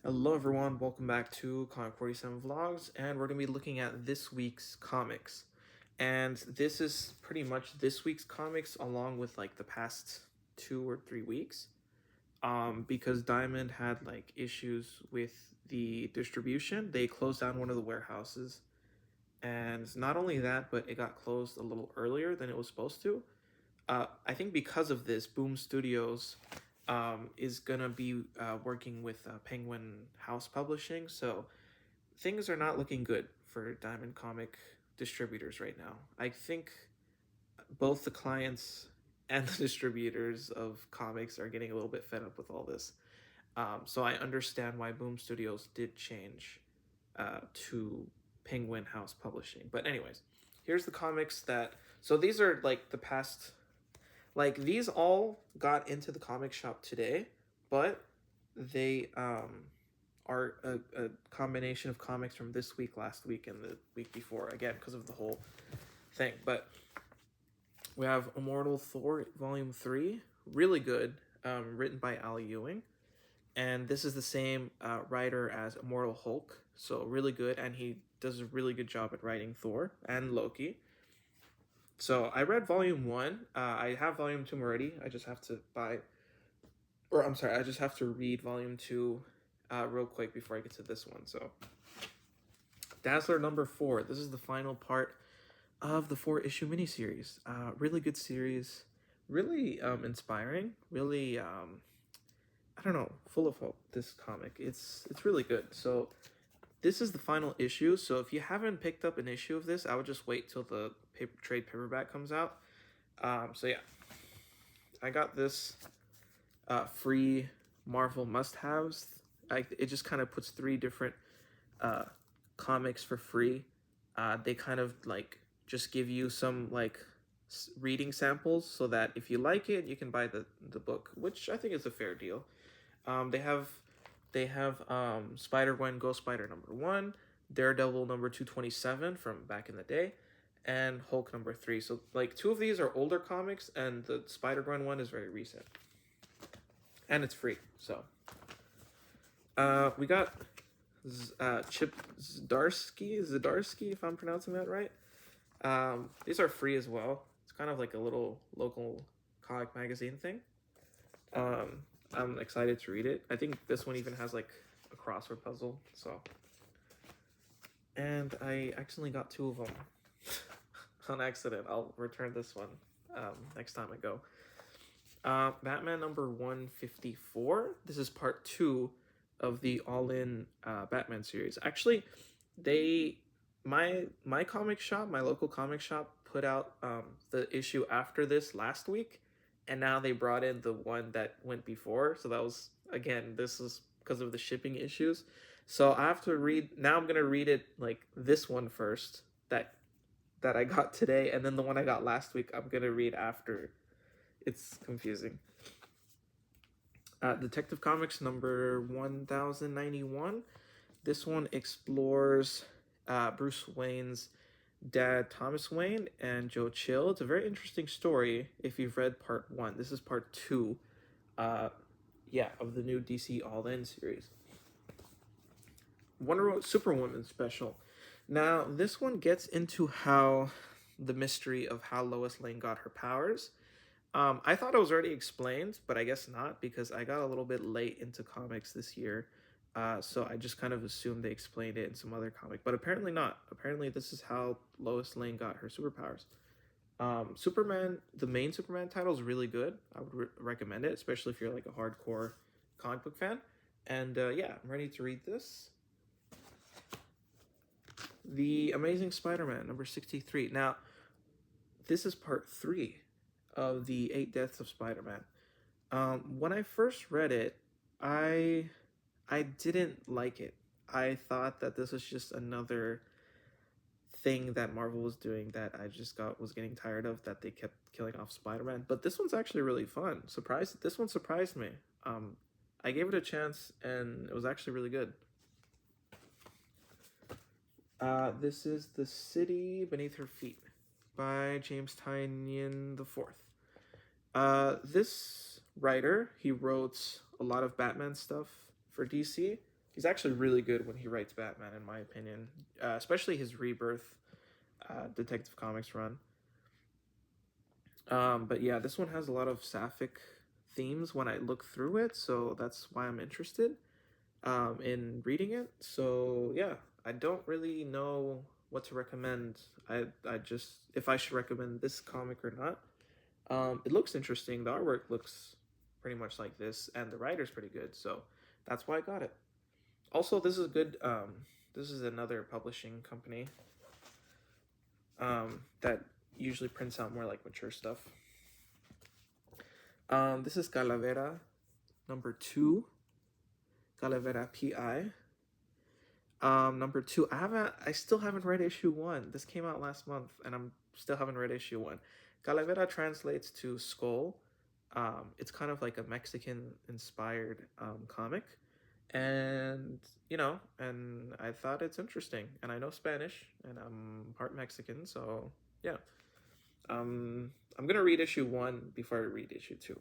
Hello everyone, welcome back to Comic 47 Vlogs, and we're going to be looking at this week's comics. And this is pretty much this week's comics along with like the past 2 or 3 weeks. Because Diamond had like issues with the distribution. They closed down one of the warehouses. And not only that, but it got closed a little earlier than it was supposed to. I think because of this, Boom Studios is gonna be working with Penguin House Publishing, so things are not looking good for Diamond Comic distributors right now. I think both the clients and the distributors of comics are getting a little bit fed up with all this. So I understand why Boom Studios did change to Penguin House Publishing. But anyways, here's the comics that. So these are like the past, like these all got into the comic shop today, but they are a combination of comics from this week, last week, and the week before, again because of the whole thing. But we have Immortal Thor Volume 3, really good, written by Al Ewing, and this is the same writer as Immortal Hulk, so really good, and he does a really good job at writing Thor and Loki. So I read Volume 1. I have Volume 2 already. I just have to buy, or I'm sorry, I just have to read Volume 2 real quick before I get to this one. So Dazzler number 4. This is the final part of the 4-issue miniseries. Really good series. Really inspiring. Really, I don't know, full of hope, this comic. It's really good. So this is the final issue, so if you haven't picked up an issue of this, I would just wait till the trade paperback comes out. So yeah, I got this free Marvel must-haves. It just kind of puts 3 different comics for free. They kind of like just give you some like reading samples so that if you like it, you can buy the book, which I think is a fair deal. They have Spider-Gwen Ghost Spider number 1, Daredevil number 227 from back in the day, and Hulk number 3. So like 2 of these are older comics, and the Spider-Gwen one is very recent, and it's free. So we got Chip Zdarsky, if I'm pronouncing that right. These are free as well. It's kind of like a little local comic magazine thing. I'm excited to read it. I think this one even has like a crossword puzzle. So, and I accidentally got 2 of them on accident. I'll return this one next time I go. Batman number 154. This is part 2 of the All-In Batman series. Actually, they my comic shop, my local comic shop, put out the issue after this last week, and now they brought in the one that went before. So that was, again, this is because of the shipping issues. So I have to read now. I'm gonna read it like this one first that I got today, and then the one I got last week I'm gonna read after. It's confusing. Detective Comics number 1091. This one explores Bruce Wayne's dad, Thomas Wayne, and Joe Chill. It's a very interesting story if you've read part 1. This is part 2, of the new DC All-In series. Superwoman special. Now, this one gets into how the mystery of how Lois Lane got her powers. I thought it was already explained, but I guess not, because I got a little bit late into comics this year. So I just kind of assumed they explained it in some other comic, but apparently not. Apparently this is how Lois Lane got her superpowers. Superman, the main Superman title is really good. I would recommend it, especially if you're like a hardcore comic book fan. And yeah, I'm ready to read this. The Amazing Spider-Man number 63. Now, this is part 3 of the 8 Deaths of Spider-Man. When I first read it, I didn't like it. I thought that this was just another thing that Marvel was doing that I just was getting tired of, that they kept killing off Spider-Man. But this one's actually really fun. This one surprised me. I gave it a chance, and it was actually really good. This is The City Beneath Her Feet by James Tynion IV. This writer, he wrote a lot of Batman stuff for DC. He's actually really good when he writes Batman, in my opinion, especially his Rebirth Detective Comics run. But yeah, this one has a lot of sapphic themes when I look through it, so that's why I'm interested in reading it. So yeah, I don't really know what to recommend. I just if I should recommend this comic or not. It looks interesting. The artwork looks pretty much like this, and the writer's pretty good. So that's why I got it. Also, this is good. This is another publishing company that usually prints out more like mature stuff. This is Calavera #2, Calavera PI. #2, I still haven't read issue 1. This came out last month, and I'm still haven't read issue 1. Calavera translates to skull. It's kind of like a Mexican-inspired comic, and and I thought it's interesting. And I know Spanish, and I'm part Mexican, so yeah. I'm gonna read issue 1 before I read issue 2.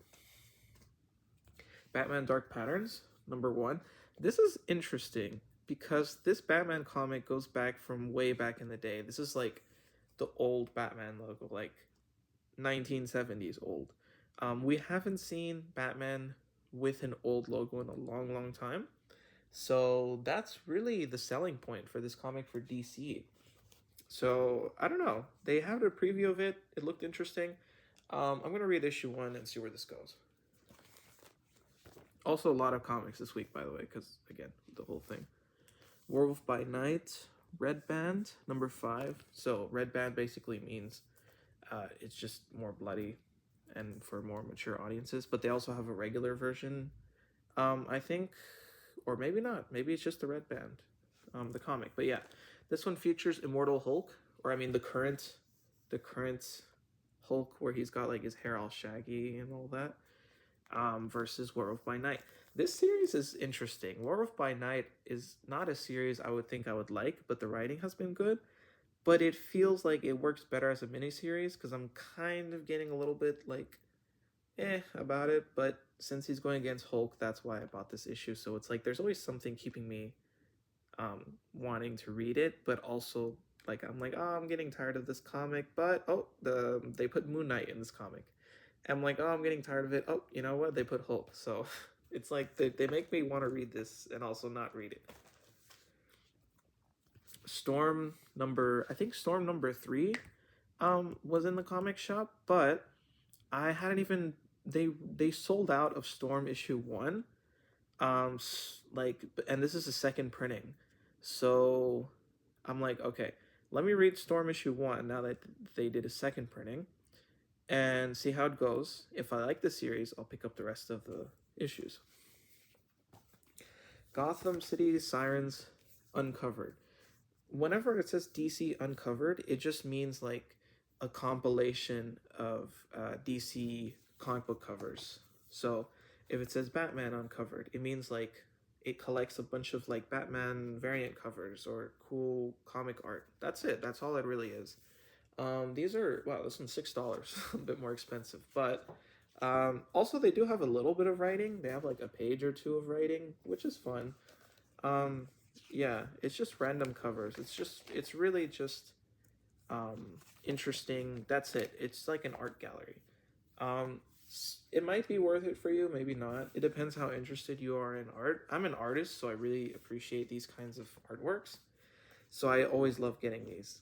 Batman Dark Patterns #1. This is interesting because this Batman comic goes back from way back in the day. This is like the old Batman logo, like 1970s old. We haven't seen Batman with an old logo in a long, long time. So that's really the selling point for this comic for DC. So I don't know. They had a preview of it. It looked interesting. I'm going to read issue 1 and see where this goes. Also, a lot of comics this week, by the way, because, again, the whole thing. Werewolf by Night, Red Band, #5. So, Red Band basically means it's just more bloody and for more mature audiences. But they also have a regular version, I think, or maybe not. Maybe it's just the Red Band, the comic. But yeah, this one features Immortal Hulk, or I mean the current Hulk, where he's got like his hair all shaggy and all that. Versus Werewolf by Night. This series is interesting. Werewolf by Night is not a series I would think I would like, but the writing has been good. But it feels like it works better as a miniseries because I'm kind of getting a little bit like about it. But since he's going against Hulk, that's why I bought this issue. So it's like there's always something keeping me wanting to read it, but also like I'm like, oh, I'm getting tired of this comic. But they put Moon Knight in this comic. I'm like, oh, I'm getting tired of it. Oh, you know what? They put Hulk. So it's like they make me want to read this and also not read it. Storm #3 was in the comic shop, but I hadn't even they sold out of Storm issue 1. And this is a second printing. So I'm like, okay, let me read Storm issue 1 now that they did a second printing and see how it goes. If I like the series, I'll pick up the rest of the issues. Gotham City Sirens Uncovered. Whenever it says DC Uncovered, it just means like a compilation of DC comic book covers. So if it says Batman Uncovered, it means like it collects a bunch of like Batman variant covers or cool comic art. That's it. That's all it really is. These are, wow, this one's $6, a bit more expensive, but also they do have a little bit of writing. They have like a page or 2 of writing, which is fun. Yeah, it's just random covers. It's really just interesting. That's it. It's like an art gallery. It might be worth it for you, maybe not. It depends how interested you are in art. I'm an artist, so I really appreciate these kinds of artworks. So I always love getting these.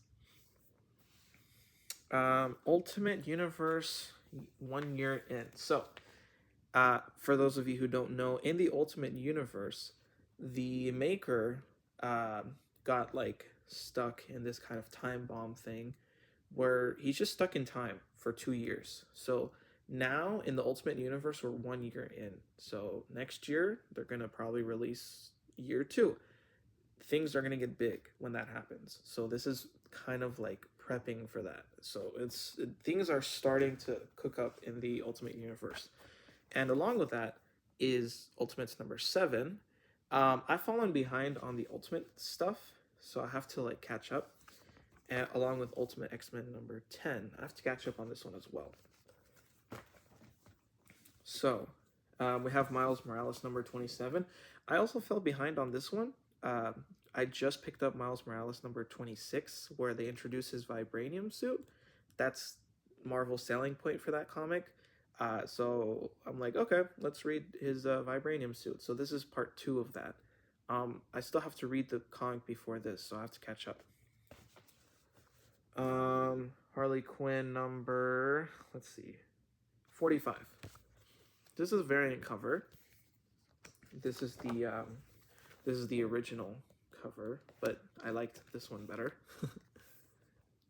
Ultimate Universe 1 year in. So, for those of you who don't know, in the Ultimate Universe, the maker got like stuck in this kind of time bomb thing where he's just stuck in time for 2 years. So now in the Ultimate Universe, we're 1 year in. So next year, they're going to probably release year 2. Things are going to get big when that happens. So this is kind of like prepping for that. So things are starting to cook up in the Ultimate Universe. And along with that is Ultimates #7. I've fallen behind on the Ultimate stuff, so I have to like catch up. And along with Ultimate X-Men #10, I have to catch up on this one as well. So, We have Miles Morales number 27. I also fell behind on this one. I just picked up Miles Morales number 26, where they introduce his vibranium suit. That's Marvel's selling point for that comic. So I'm like, okay, let's read his vibranium suit. So this is part two of that. I still have to read the comic before this, so I have to catch up. Harley Quinn number, let's see, 45. This is a variant cover. This is the original cover, but I liked this one better.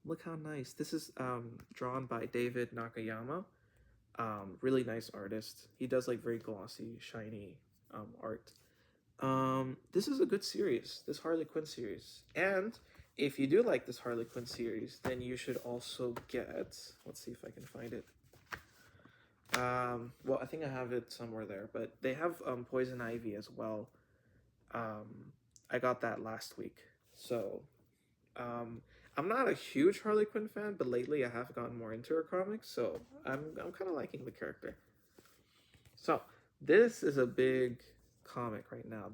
Look how nice. This is drawn by David Nakayama. Really nice artist. He does like very glossy, shiny art. This is a good series, this Harley Quinn series. And if you do like this Harley Quinn series, then you should also get, let's see if I can find it. Well, I think I have it somewhere there, but they have Poison Ivy as well. I got that last week. So, I'm not a huge Harley Quinn fan, but lately I have gotten more into her comics, so I'm kind of liking the character. So, this is a big comic right now.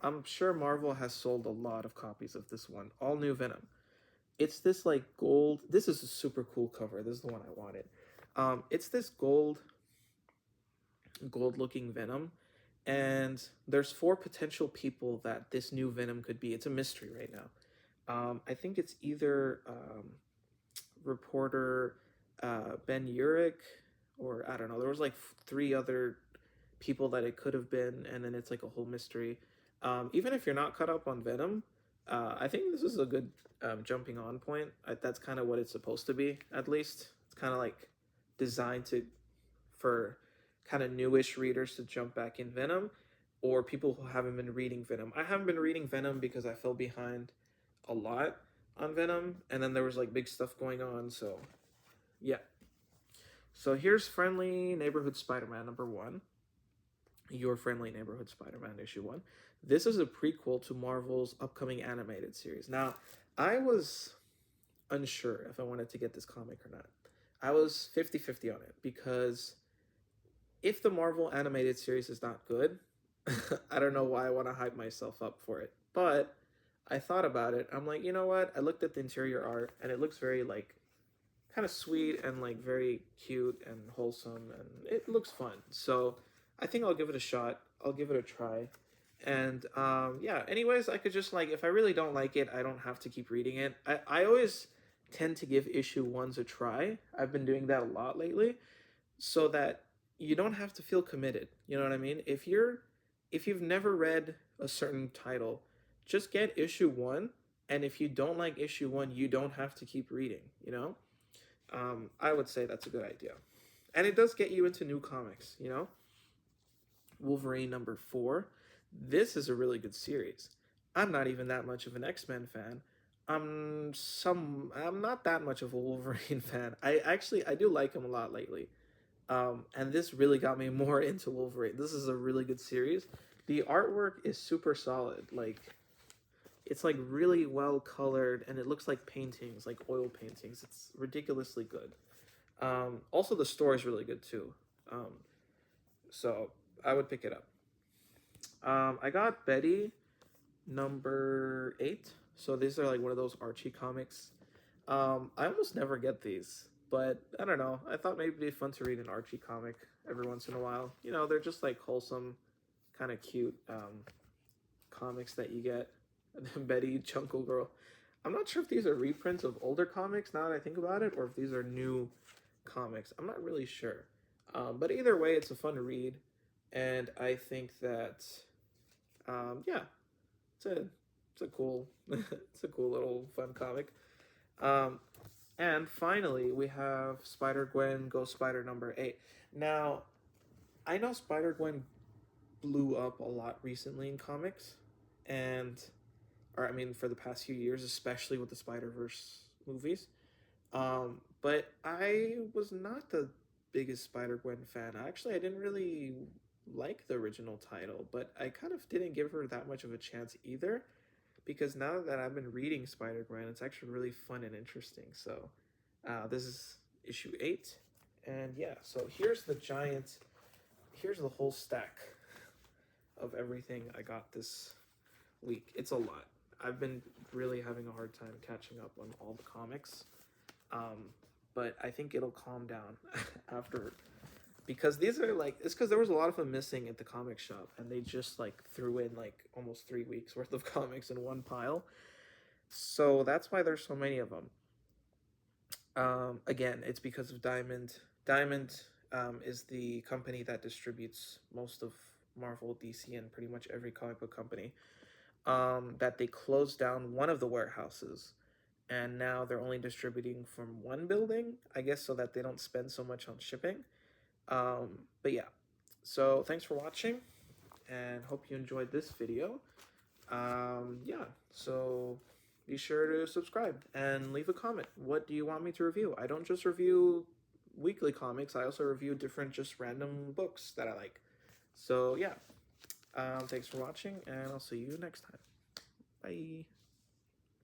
I'm sure Marvel has sold a lot of copies of this one. All New Venom. It's this like gold. This is a super cool cover. This is the one I wanted. It's this gold looking Venom, and there's four potential people that this new Venom could be. It's a mystery right now. I think it's either reporter Ben Urich, or I don't know. There was like three other people that it could have been, and then it's like a whole mystery. Even if you're not caught up on Venom, I think this is a good jumping on point. That's kind of what it's supposed to be, at least. It's kind of like designed for kind of newish readers to jump back in Venom, or people who haven't been reading Venom. I haven't been reading Venom because I fell behind a lot on Venom, and then there was like big stuff going on, so yeah. So here's Friendly Neighborhood Spider-Man number 1. Your Friendly Neighborhood Spider-Man issue 1. This is a prequel to Marvel's upcoming animated series. Now, I was unsure if I wanted to get this comic or not. I was 50-50 on it, because if the Marvel animated series is not good, I don't know why I want to hype myself up for it. But I thought about it. I'm like, you know what? I looked at the interior art, and it looks very like kind of sweet and like very cute and wholesome, and it looks fun. So I think I'll give it a shot. I'll give it a try. And yeah, anyways, I could just like, if I really don't like it, I don't have to keep reading it. I always tend to give issue 1s a try. I've been doing that a lot lately, so that you don't have to feel committed. You know what I mean? If you've never read a certain title, just get issue 1, and if you don't like issue 1, you don't have to keep reading, you know? I would say that's a good idea. And it does get you into new comics, you know? Wolverine number 4. This is a really good series. I'm not even that much of an X-Men fan. I'm not that much of a Wolverine fan. I do like him a lot lately. And this really got me more into Wolverine. This is a really good series. The artwork is super solid. Like, it's like really well colored, and it looks like paintings, like oil paintings. It's ridiculously good. Also, the story is really good too. So I would pick it up. I got Betty number 8. So these are like one of those Archie comics. I almost never get these, but I don't know. I thought maybe it'd be fun to read an Archie comic every once in a while. You know, they're just like wholesome, kind of cute comics that you get. Betty, Jungle Girl. I'm not sure if these are reprints of older comics now that I think about it, or if these are new comics. I'm not really sure. But either way, it's a fun read, and I think that, yeah, it's a cool, it's a cool little fun comic. And finally, we have Spider-Gwen Ghost Spider number 8. Now, I know Spider-Gwen blew up a lot recently in comics, or I mean, for the past few years, especially with the Spider-Verse movies. But I was not the biggest Spider-Gwen fan. Actually, I didn't really like the original title, but I kind of didn't give her that much of a chance either, because now that I've been reading Spider-Gwen, it's actually really fun and interesting. So this is issue 8, and yeah, so here's the giant here's the whole stack of everything I got this week. It's a lot. I've been really having a hard time catching up on all the comics. But I think it'll calm down after, because these are like, it's because there was a lot of them missing at the comic shop, and they just like threw in like almost 3 weeks worth of comics in one pile. So that's why there's so many of them. Again, it's because of Diamond. Diamond is the company that distributes most of Marvel, DC, and pretty much every comic book company. That they closed down one of the warehouses, and now they're only distributing from one building, I guess, so that they don't spend so much on shipping. But yeah, so thanks for watching, and hope you enjoyed this video. Yeah, so be sure to subscribe and leave a comment. What do you want me to review? I don't just review weekly comics, I also review different just random books that I like. So yeah, thanks for watching, and I'll see you next time. Bye.